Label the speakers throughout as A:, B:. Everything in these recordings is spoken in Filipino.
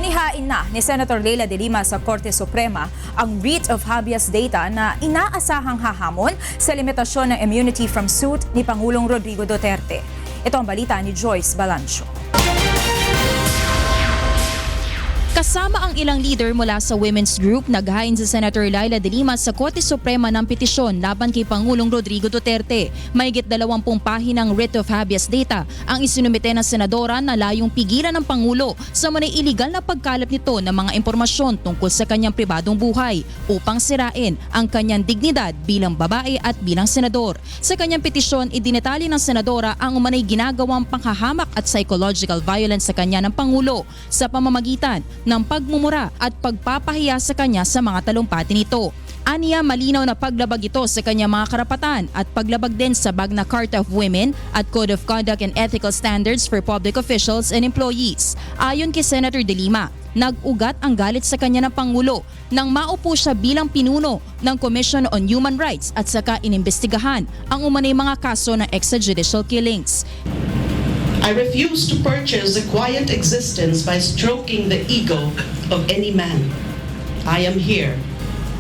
A: Inihain na ni Senator Leila de Lima sa Korte Suprema ang writ of habeas data na inaasahang hahamon sa limitasyon ng immunity from suit ni Pangulong Rodrigo Duterte. Ito ang balita ni Joyce Balancho. Kasama ang ilang leader mula sa women's group, naghain si Senator Leila de Lima sa Korte Suprema ng petisyon laban kay Pangulong Rodrigo Duterte. Mahigit 20 pahinang writ of habeas data ang isinumite ng senadora na layong pigilan ng Pangulo sa manay iligal na pagkalap nito ng mga impormasyon tungkol sa kanyang pribadong buhay upang sirain ang kanyang dignidad bilang babae at bilang senador. Sa kanyang petisyon, idinetali ng senadora ang umanay ginagawang panghahamak at psychological violence sa kanya ng Pangulo sa pamamagitan ng pagmumura at pagpapahiya sa kanya sa mga talumpati nito. Aniya, malinaw na paglabag ito sa kanyang mga karapatan at paglabag din sa Magna Carta of Women at Code of Conduct and Ethical Standards for Public Officials and Employees. Ayon kay Senator de Lima, nag-ugat ang galit sa kanya ng Pangulo nang maupo siya bilang pinuno ng Commission on Human Rights at saka inimbestigahan ang umanay mga kaso ng extrajudicial killings.
B: I refuse to purchase a quiet existence by stroking the ego of any man. I am here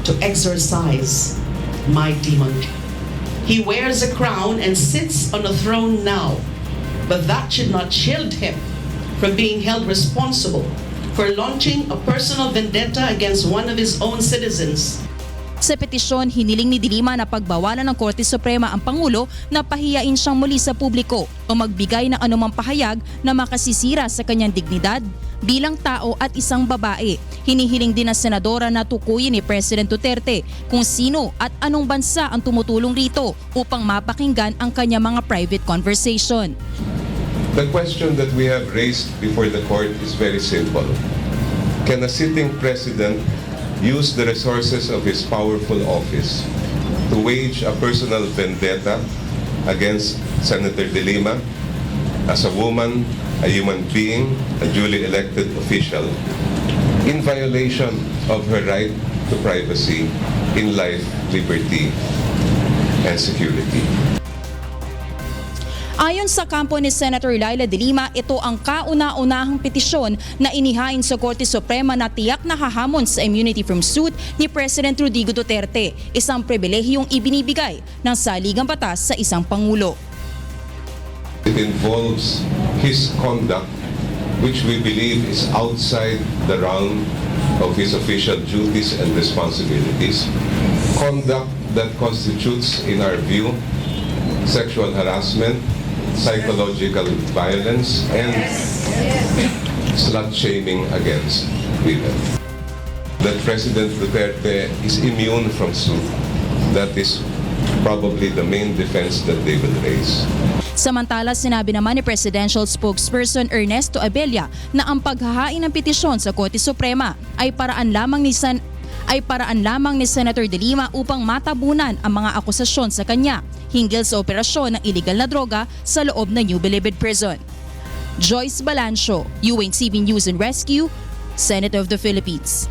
B: to exorcise my demon. He wears a crown and sits on a throne now, but that should not shield him from being held responsible for launching a personal vendetta against one of his own citizens.
A: Sa petisyon, hiniling ni de Lima na pagbawalan ng Korte Suprema ang Pangulo na pahiyain siyang muli sa publiko o magbigay ng anumang pahayag na makasisira sa kanyang dignidad bilang tao at isang babae. Hinihiling din ng senadora na tukuyin ni President Duterte kung sino at anong bansa ang tumutulong rito upang mapakinggan ang kanyang mga private conversation.
C: The question that we have raised before the court is very simple. Can a sitting president use the resources of his powerful office to wage a personal vendetta against Senator de Lima as a woman, a human being, a duly elected official, in violation of her right to privacy in life, liberty, and security?
A: Ayon sa kampo ni Senator Leila de Lima, ito ang kauna-unahang petisyon na inihain sa Korte Suprema na tiyak na hahamon sa immunity from suit ni President Rodrigo Duterte, isang pribilehiyong ibinibigay ng saligang batas sa isang Pangulo.
C: It involves his conduct, which we believe is outside the realm of his official duties and responsibilities. Conduct that constitutes, in our view, sexual harassment, psychological violence, and slut-shaming against women. That President Duterte is immune from suit. That is probably the main defense that they will raise.
A: Samantala, sinabi naman ni Presidential Spokesperson Ernesto Abella na ang paghahain ng petisyon sa Korte Suprema ay paraan lamang ni Senator de Lima upang matabunan ang mga akusasyon sa kanya hinggil sa operasyon ng iligal na droga sa loob ng New Bilibid Prison. Joyce Balancho, UNTV News and Rescue, Senate of the Philippines.